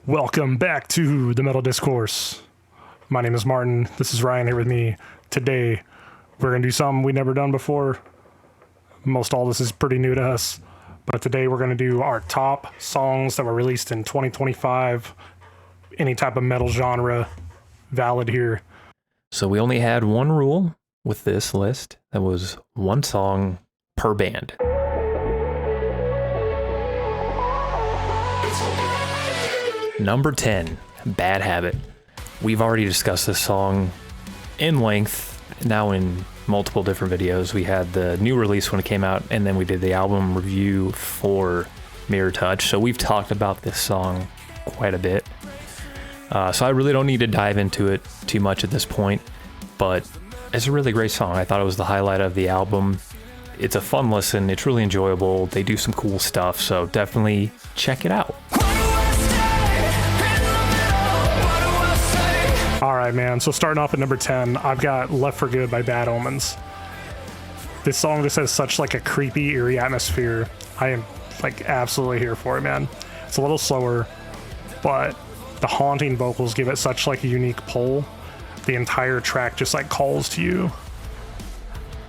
Welcome back to the Metal Discourse. My name is Martin. This is Ryan here with me. Today, we're going to do something we've never done before. Most all this is pretty new to us. But today, we're going to do our top songs that were released in 2025. Any type of metal genre valid here. So we only had one rule with this list. That was one song per band. Number 10, Bad Habit. We've already discussed this song in length, now in multiple different videos. We had the new release when it came out, and then we did the album review for Mirror Touch. So we've talked about this song quite a bit. So I really don't need to dive into it too much at this point, but it's a really great song. I thought it was the highlight of the album. It's a fun listen. It's really enjoyable. They do some cool stuff, so definitely check it out. All right, man. So starting off at number 10, I've got Left for Good by Bad Omens. This song just has such like a creepy, eerie atmosphere. I am like absolutely here for it, man. It's a little slower, but the haunting vocals give it such like a unique pull. The entire track just like calls to you.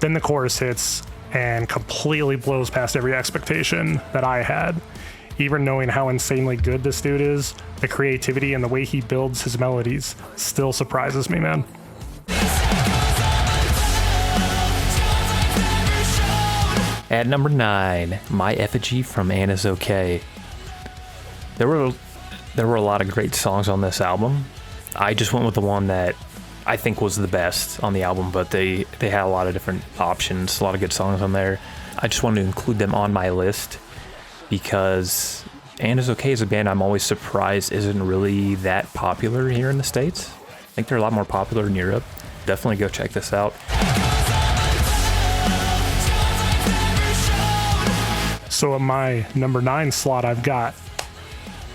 Then the chorus hits and completely blows past every expectation that I had. Even knowing how insanely good this dude is, the creativity and the way he builds his melodies still surprises me, man. At number 9, My Effigy from Anna's Okay. There were a lot of great songs on this album. I just went with the one that I think was the best on the album, but they had a lot of different options, a lot of good songs on there. I just wanted to include them on my list because Anna's Okay is a band I'm always surprised isn't really that popular here in the States. I think they're a lot more popular in Europe. Definitely go check this out. So at my number 9 slot, I've got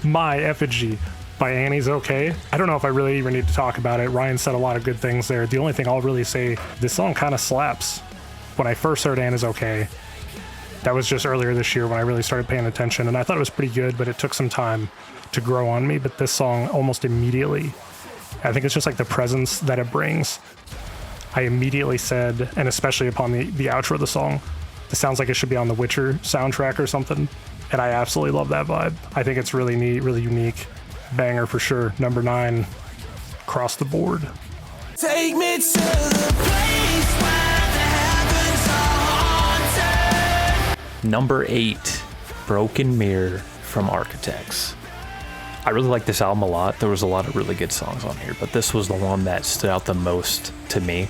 My Effigy by Annie's Okay. I don't know if I really even need to talk about it. Ryan said a lot of good things there. The only thing I'll really say, this song kind of slaps. When I first heard Annie's Okay, that was just earlier this year when I really started paying attention, and I thought it was pretty good, but it took some time to grow on me. But this song almost immediately, I think it's just like the presence that it brings. I immediately said, and especially upon the outro of the song, it sounds like it should be on the Witcher soundtrack or something. And I absolutely love that vibe. I think it's really neat, really unique. Banger for sure. Number 9, across the board. Take me to the place where the heavens are haunted. Number 8, Broken Mirror from Architects. I really like this album a lot. There was a lot of really good songs on here, but this was the one that stood out the most to me.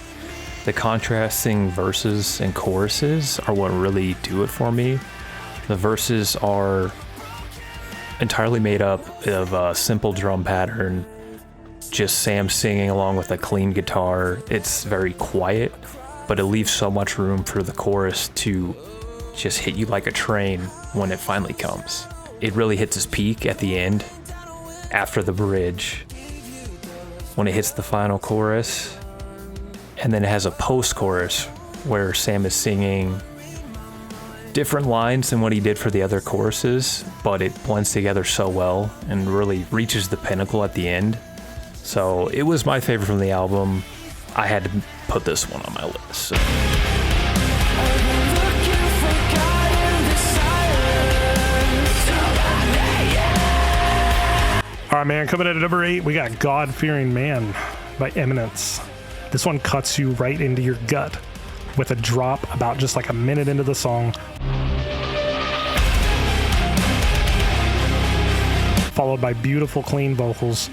The contrasting verses and choruses are what really do it for me. The verses are entirely made up of a simple drum pattern, just Sam singing along with a clean guitar. It's very quiet, but it leaves so much room for the chorus to just hit you like a train when it finally comes. It really hits its peak at the end, after the bridge, when it hits the final chorus, and then it has a post-chorus where Sam is singing different lines than what he did for the other choruses, but it blends together so well and really reaches the pinnacle at the end. So it was my favorite from the album. I had to put this one on my list. So. All right, man, coming in at number 8, we got God-Fearing Man by Eminence. This one cuts you right into your gut with a drop about just like a minute into the song, followed by beautiful, clean vocals.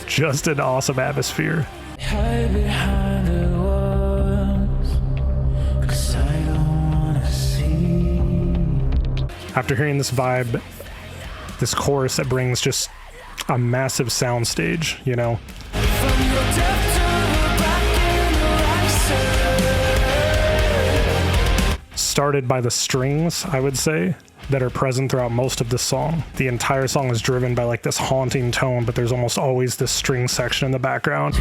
Just an awesome atmosphere. Hide behind the walls, 'cause I don't wanna see. After hearing this vibe, this chorus that brings just a massive sound stage, you know. From your depth to the back in the right. Started by the strings, I would say, that are present throughout most of the song. The entire song is driven by like this haunting tone, but there's almost always this string section in the background.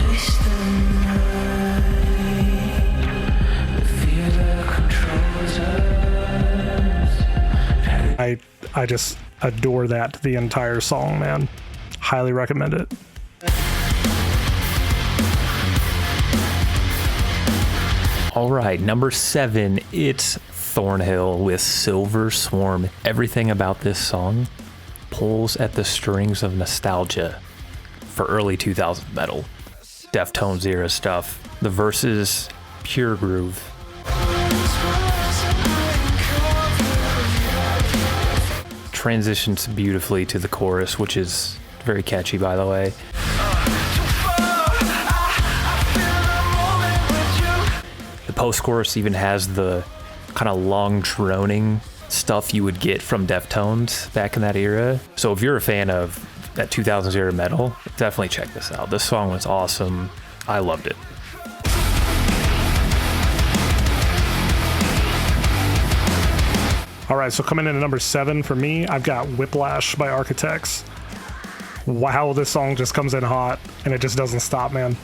I just adore that, the entire song, man. Highly recommend it. All right, number 7, it's Thornhill with Silver Swarm. Everything about this song pulls at the strings of nostalgia for early 2000s metal. Deftones era stuff. The verses, pure groove. Transitions beautifully to the chorus, which is very catchy, by the way. The post-chorus even has the kind of long droning stuff you would get from Deftones back in that era. So if you're a fan of that 2000s era metal, definitely check this out. This song was awesome. I loved it. All right, so coming in at number 7 for me, I've got Whiplash by Architects. Wow, this song just comes in hot and it just doesn't stop, man.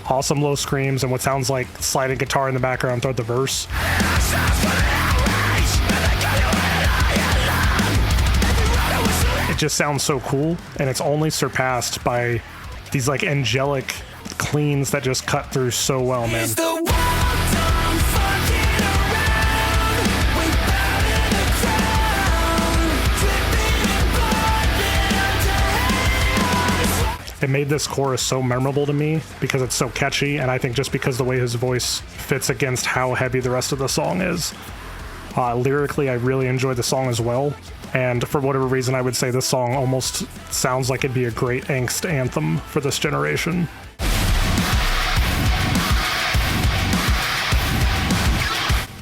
Awesome low screams and what sounds like sliding guitar in the background throughout the verse. It just sounds so cool, and it's only surpassed by these like angelic cleans that just cut through so well, man. It made this chorus so memorable to me because it's so catchy, and I think just because the way his voice fits against how heavy the rest of the song is. Lyrically, I really enjoy the song as well, and for whatever reason, I would say this song almost sounds like it'd be a great angst anthem for this generation.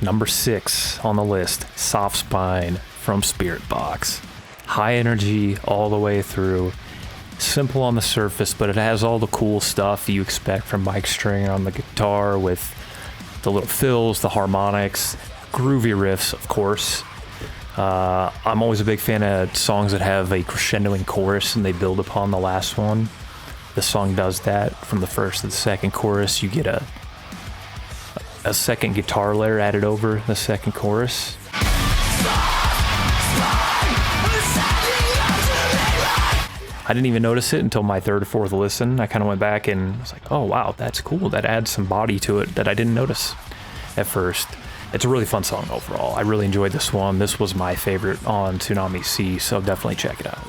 Number 6 on the list, Soft Spine from Spiritbox. High energy all the way through. Simple on the surface, but it has all the cool stuff you expect from Mike Stringer on the guitar with the little fills, the harmonics, groovy riffs, of course. I'm always a big fan of songs that have a crescendoing chorus and they build upon the last one. This song does that. From the first to the second chorus, you get a second guitar layer added over the second chorus. I didn't even notice it until my third or fourth listen. I kind of went back and was like, oh wow, that's cool. That adds some body to it that I didn't notice at first. It's a really fun song overall. I really enjoyed this one. This was my favorite on Tsunami Sea, so definitely check it out.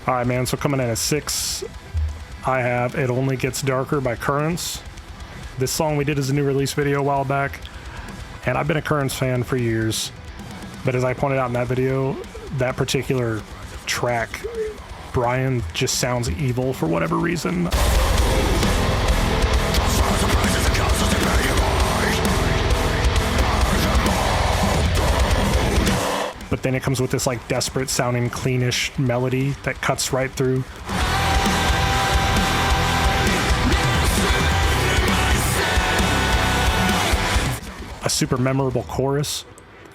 All right, man, so coming in at 6, I have It Only Gets Darker by Currents. This song we did as a new release video a while back, and I've been a Currents fan for years. But as I pointed out in that video, that particular track, Brian just sounds evil for whatever reason. But then it comes with this like desperate sounding cleanish melody that cuts right through. A super memorable chorus.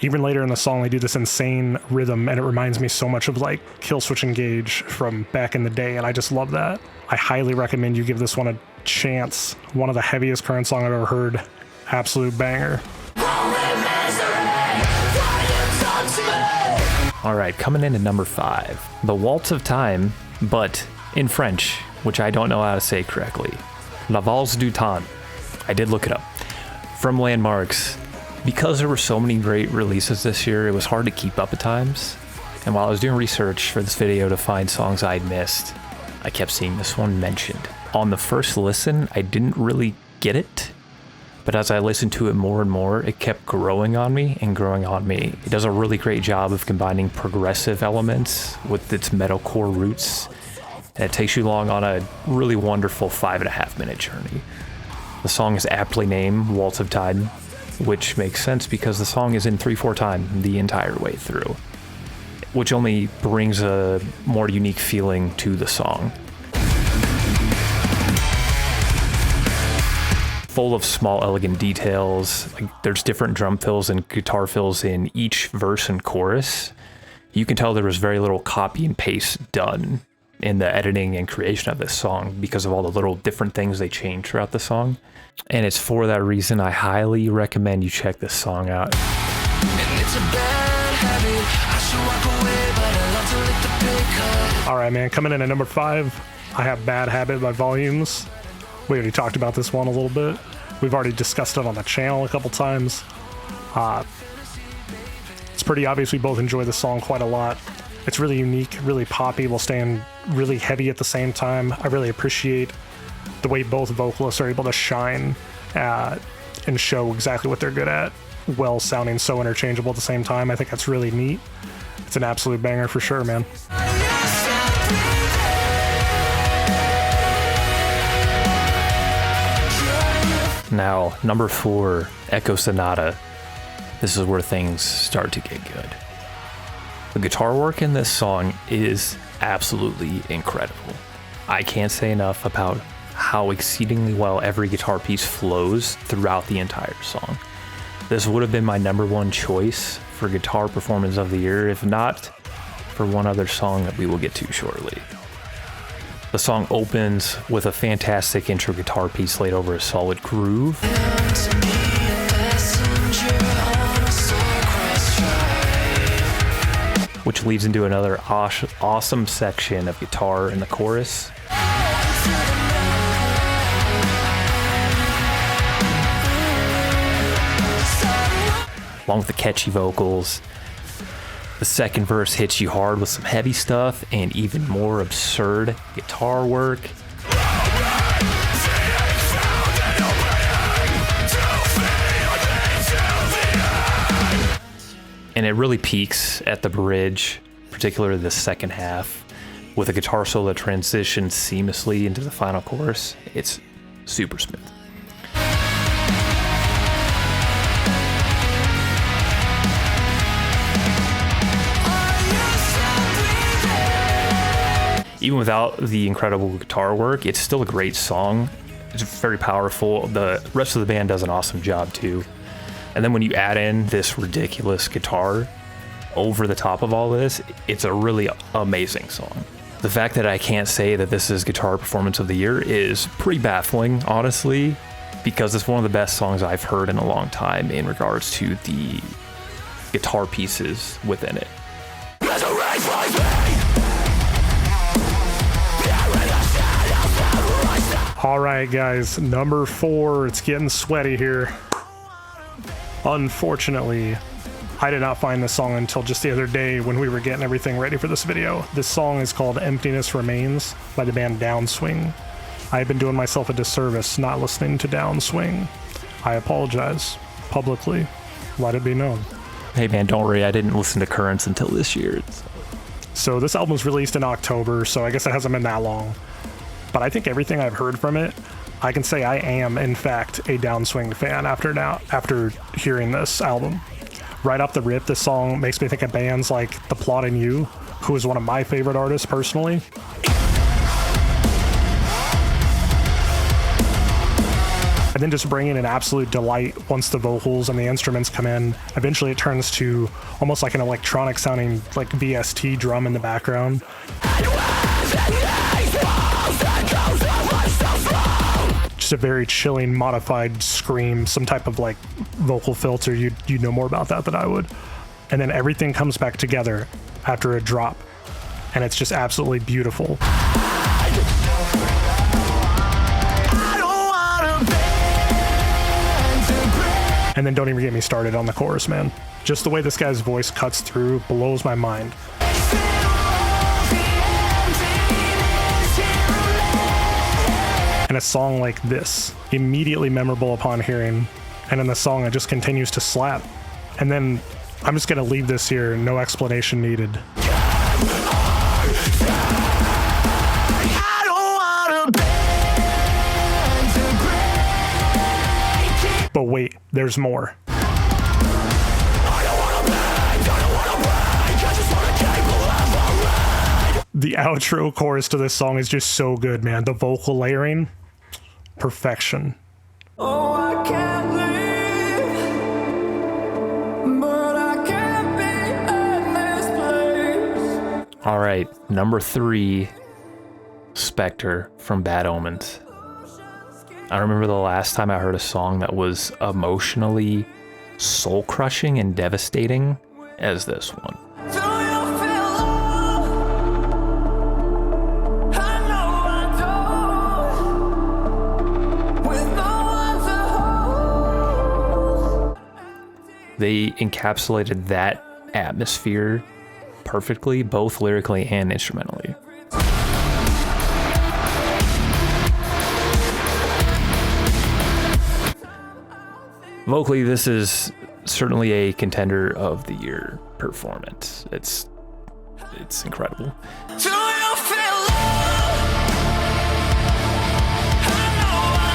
Even later in the song, they do this insane rhythm, and it reminds me so much of like Killswitch Engage from back in the day, and I just love that. I highly recommend you give this one a chance. One of the heaviest Current song I've ever heard. Absolute banger. All right, coming in at number 5, The Waltz of Time, but in French, which I don't know how to say correctly. La Valse du Temps. I did look it up. From Landmarks. Because there were so many great releases this year, it was hard to keep up at times. And while I was doing research for this video to find songs I'd missed, I kept seeing this one mentioned. On the first listen, I didn't really get it, but as I listened to it more and more, it kept growing on me and growing on me. It does a really great job of combining progressive elements with its metalcore roots, and it takes you along on a really wonderful 5.5-minute journey. The song is aptly named Waltz of Time, which makes sense because the song is in 3/4 time the entire way through, which only brings a more unique feeling to the song. Full of small, elegant details. Like, there's different drum fills and guitar fills in each verse and chorus. You can tell there was very little copy and paste done in the editing and creation of this song because of all the little different things they changed throughout the song. And it's for that reason I highly recommend you check this song out. And it's a bad habit. All right, man. Coming in at number 5, I have Bad Habit by Volumes. We already talked about this one a little bit. We've already discussed it on the channel a couple times. It's pretty obvious we both enjoy the song quite a lot. It's really unique, really poppy while staying really heavy at the same time. I really appreciate the way both vocalists are able to shine and show exactly what they're good at, while sounding so interchangeable at the same time. I think that's really neat. It's an absolute banger for sure, man. Now, number 4, Echo Sonata. This is where things start to get good. The guitar work in this song is absolutely incredible. I can't say enough about how exceedingly well every guitar piece flows throughout the entire song. This would have been my number 1 choice for guitar performance of the year, if not for one other song that we will get to shortly. The song opens with a fantastic intro guitar piece laid over a solid groove. Which leads into another awesome section of guitar in the chorus. Along with the catchy vocals. The second verse hits you hard with some heavy stuff and even more absurd guitar work. And it really peaks at the bridge, particularly the second half, with a guitar solo that transitions seamlessly into the final chorus. It's super smooth. Even without the incredible guitar work, it's still a great song. It's very powerful. The rest of the band does an awesome job too. And then when you add in this ridiculous guitar over the top of all this, it's a really amazing song. The fact that I can't say that this is guitar performance of the year is pretty baffling, honestly, because it's one of the best songs I've heard in a long time in regards to the guitar pieces within it. All right, guys, number 4. It's getting sweaty here. Unfortunately, I did not find this song until just the other day when we were getting everything ready for this video. This song is called Emptiness Remains by the band Downswing. I have been doing myself a disservice not listening to Downswing. I apologize publicly. Let it be known. Hey man, don't worry, I didn't listen to Currents until this year. So this album was released in October, so I guess it hasn't been that long. But I think everything I've heard from it, I can say I am, in fact, a Downswing fan after hearing this album. Right off the rip, this song makes me think of bands like The Plot and You, who is one of my favorite artists personally. And then just bringing an absolute delight once the vocals and the instruments come in. Eventually it turns to almost like an electronic sounding like VST drum in the background. Just a very chilling modified scream, some type of like vocal filter. You know more about that than I would. And then everything comes back together after a drop, and it's just absolutely beautiful. And then don't even get me started on the chorus, man. Just the way this guy's voice cuts through blows my mind. And a song like this, immediately memorable upon hearing, and in the song it just continues to slap. And then I'm just gonna leave this here, no explanation needed. But wait, there's more. The outro chorus to this song is just so good, man. The vocal layering, perfection. Oh, I can't leave, but I can't be in this place. All right, number 3, Spectre from Bad Omens. I remember the last time I heard a song that was emotionally soul-crushing and devastating as this one. Do you They encapsulated that atmosphere perfectly, both lyrically and instrumentally. Vocally, this is certainly a contender of the year performance. It's incredible. Do you feel love? I know I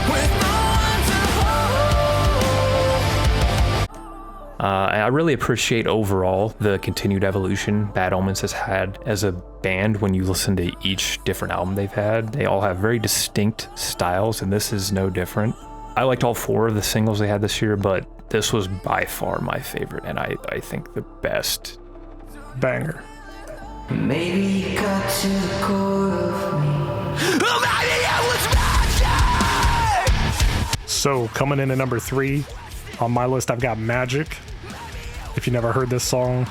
do. With no one to hold. I really appreciate overall the continued evolution Bad Omens has had as a band. When you listen to each different album they've had, they all have very distinct styles, and this is no different. I liked all 4 of the singles they had this year, but this was by far my favorite, and I think the best. Banger. Maybe it got to the core of me. Oh, maybe it was magic. So coming in at number 3 on my list, I've got Magic. If you never heard this song,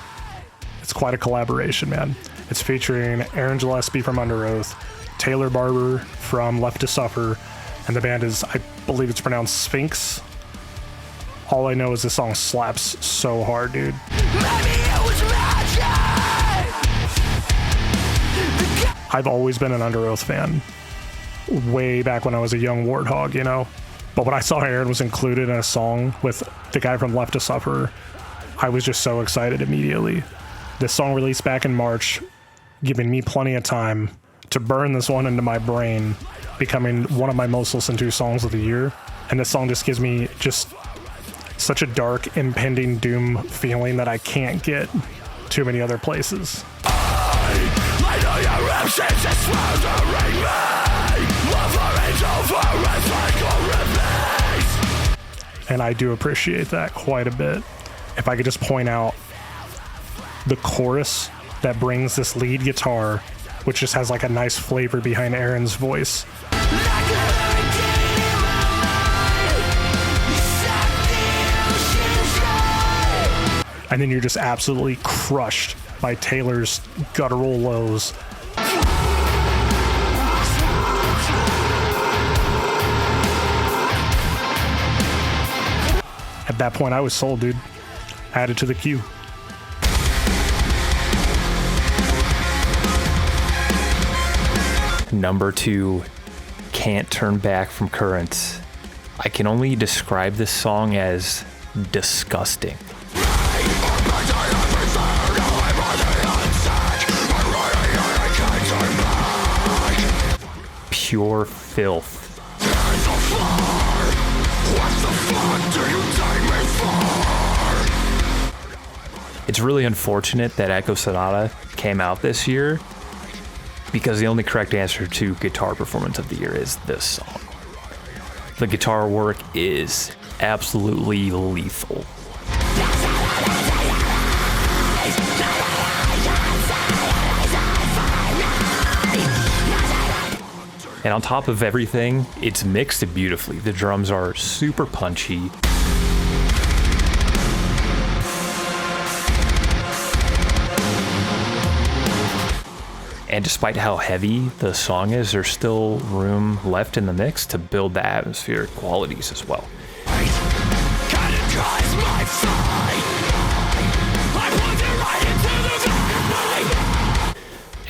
it's quite a collaboration, man. It's featuring Aaron Gillespie from Under Oath, Taylor Barber from Left to Suffer, and the band is, I believe it's pronounced Sphinx. All I know is this song slaps so hard, dude. Maybe it was magic. I've always been an Under Oath fan, way back when I was a young warthog, you know? But when I saw Aaron was included in a song with the guy from Left to Suffer, I was just so excited immediately. This song released back in March, giving me plenty of time to burn this one into my brain, becoming one of my most listened to songs of the year. And this song just gives me just such a dark, impending doom feeling that I can't get too many other places. I know your absence is sweltering me. Love for replace. And I do appreciate that quite a bit. If I could just point out the chorus that brings this lead guitar, which just has like a nice flavor behind Aaron's voice. Like a hurricane in my mind. You set the ocean dry. And then you're just absolutely crushed by Taylor's guttural lows. At that point, I was sold, dude. Added to the queue. Number 2, Can't Turn Back from Currents. I can only describe this song as disgusting. Pure filth. It's really unfortunate that Echo Sonata came out this year, because the only correct answer to guitar performance of the year is this song. The guitar work is absolutely lethal. And on top of everything, it's mixed beautifully. The drums are super punchy. And despite how heavy the song is, there's still room left in the mix to build the atmospheric qualities as well.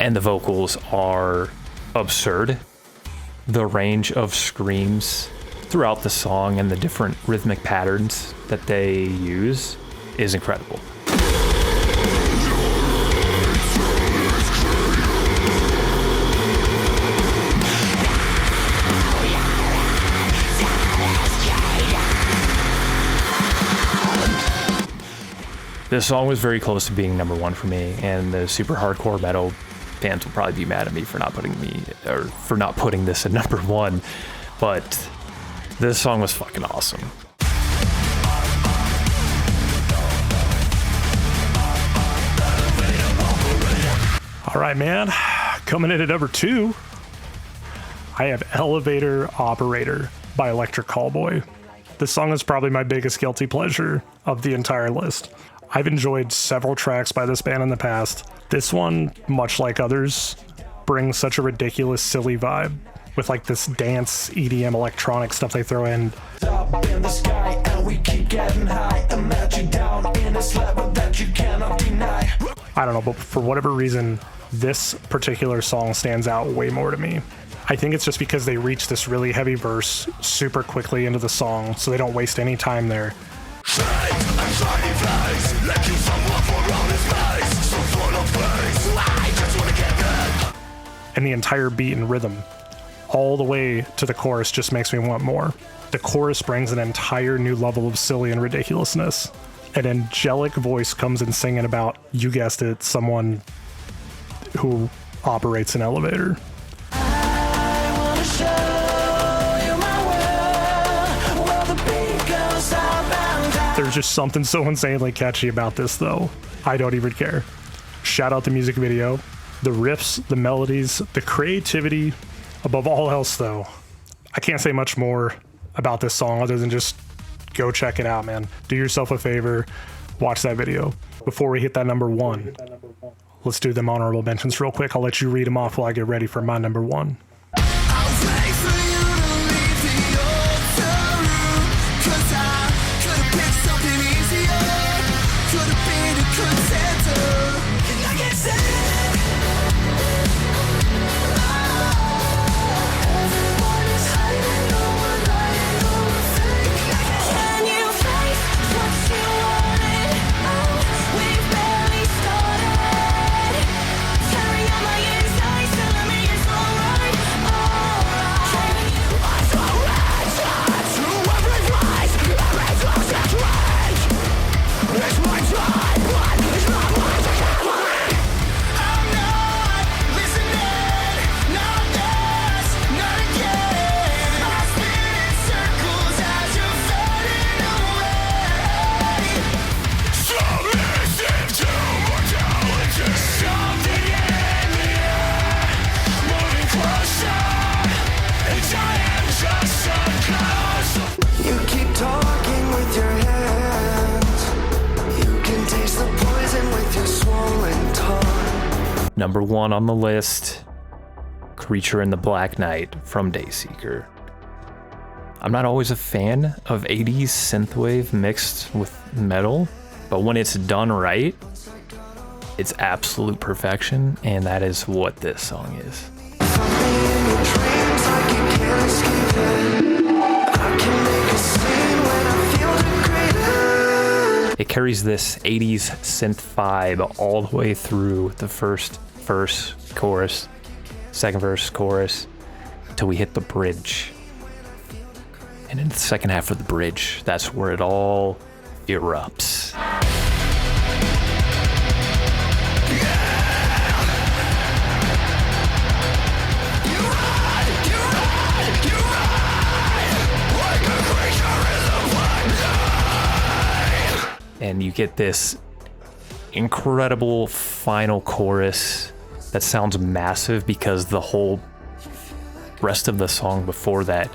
And the vocals are absurd. The range of screams throughout the song and the different rhythmic patterns that they use is incredible. This song was very close to being number 1 for me, and the super hardcore metal fans will probably be mad at me for not putting this at number 1, but this song was fucking awesome. All right, man. Coming in at number 2, I have Elevator Operator by Electric Callboy. This song is probably my biggest guilty pleasure of the entire list. I've enjoyed several tracks by this band in the past. This one, much like others, brings such a ridiculous, silly vibe. with like this dance EDM electronic stuff they throw in. Up in the sky and we keep getting high and met you down in this level that you cannot deny. I don't know, but for whatever reason, this particular song stands out way more to me. I think it's just because they reach this really heavy verse super quickly into the song, so they don't waste any time there. And the entire beat and rhythm, all the way to the chorus, just makes me want more. The chorus brings an entire new level of silly and ridiculousness. An angelic voice comes in singing about, you guessed it, someone who operates an elevator. There's just something so insanely catchy about this, though. I don't even care. Shout out the music video, the riffs, the melodies, the creativity. Above all else, though, I can't say much more about this song other than just go check it out, man. Do yourself a favor, watch that video. Before we hit that number one, let's do them honorable mentions real quick. I'll let you read them off while I get ready for my number one. Number one on the list, Creature in the Black Night from Dayseeker. I'm not always a fan of 80s synthwave mixed with metal, but when it's done right, it's absolute perfection, and that is what this song is. It carries this 80s synth vibe all the way through the first verse, chorus, second verse, chorus, till we hit the bridge. And in the second half of the bridge, that's where it all erupts. And you get this incredible final chorus that sounds massive because the whole rest of the song before that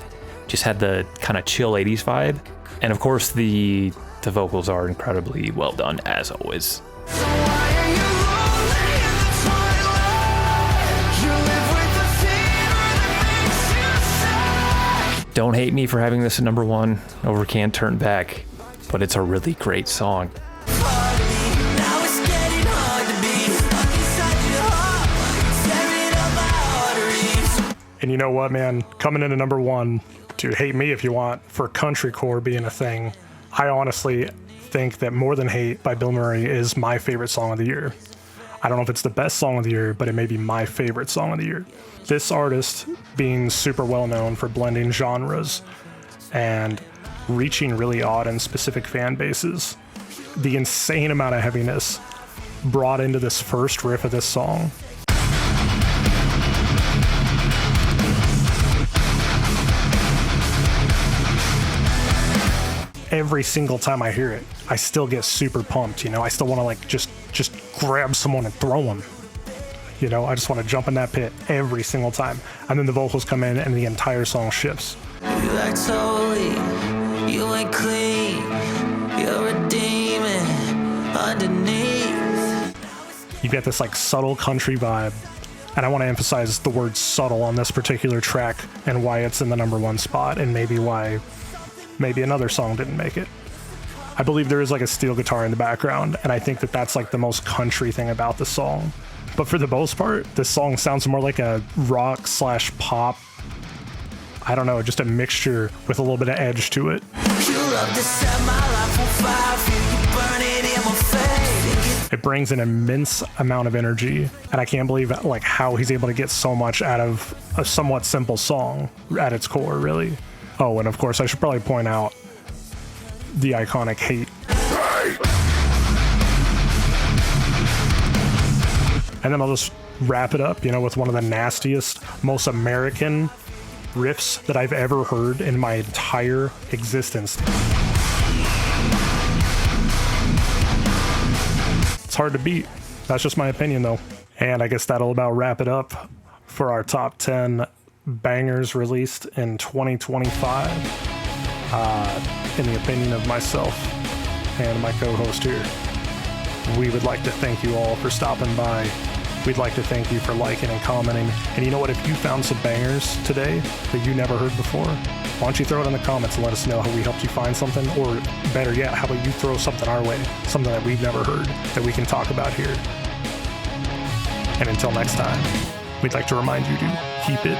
just had the kind of chill 80s vibe. And of course the vocals are incredibly well done as always. Don't hate me for having this at number one over Can't Turn Back, but it's a really great song. And you know what, man? Coming into number one, dude, hate me if you want, for countrycore being a thing. I honestly think that More Than Hate by Bill Murray is my favorite song of the year. I don't know if it's the best song of the year, but it may be my favorite song of the year. This artist being super well known for blending genres and reaching really odd and specific fan bases. The insane amount of heaviness brought into this first riff of this song. Every single time I hear it, I still get super pumped, you know? I still want to like just grab someone and throw them. You know, I just want to jump in that pit every single time. And then the vocals come in and the entire song shifts. You act holy, you ain't clean, you're a demon underneath. You get this like subtle country vibe And I want to emphasize the word subtle on this particular track and why it's in the number 1 spot, and maybe why another song didn't make it. I believe there is like a steel guitar in the background, and I think that that's like the most country thing about the song. But for the most part, this song sounds more like a rock / pop. I don't know, just a mixture with a little bit of edge to it. You love to set my life on fire, feel you burn it in my face. It brings an immense amount of energy, and I can't believe like how he's able to get so much out of a somewhat simple song at its core, really. Oh, and of course, I should probably point out the iconic Hate. And then I'll just wrap it up, with one of the nastiest, most American riffs that I've ever heard in my entire existence. It's hard to beat. That's just my opinion, though. And I guess that'll about wrap it up for our top 10 bangers released in 2025. In the opinion of myself and my co-host here, we would like to thank you all for stopping by. We'd like to thank you for liking and commenting. And you know what? If you found some bangers today that you never heard before, why don't you throw it in the comments and let us know how we helped you find something? Or better yet, how about you throw something our way, something that we've never heard that we can talk about here. And until next time, we'd like to remind you to keep it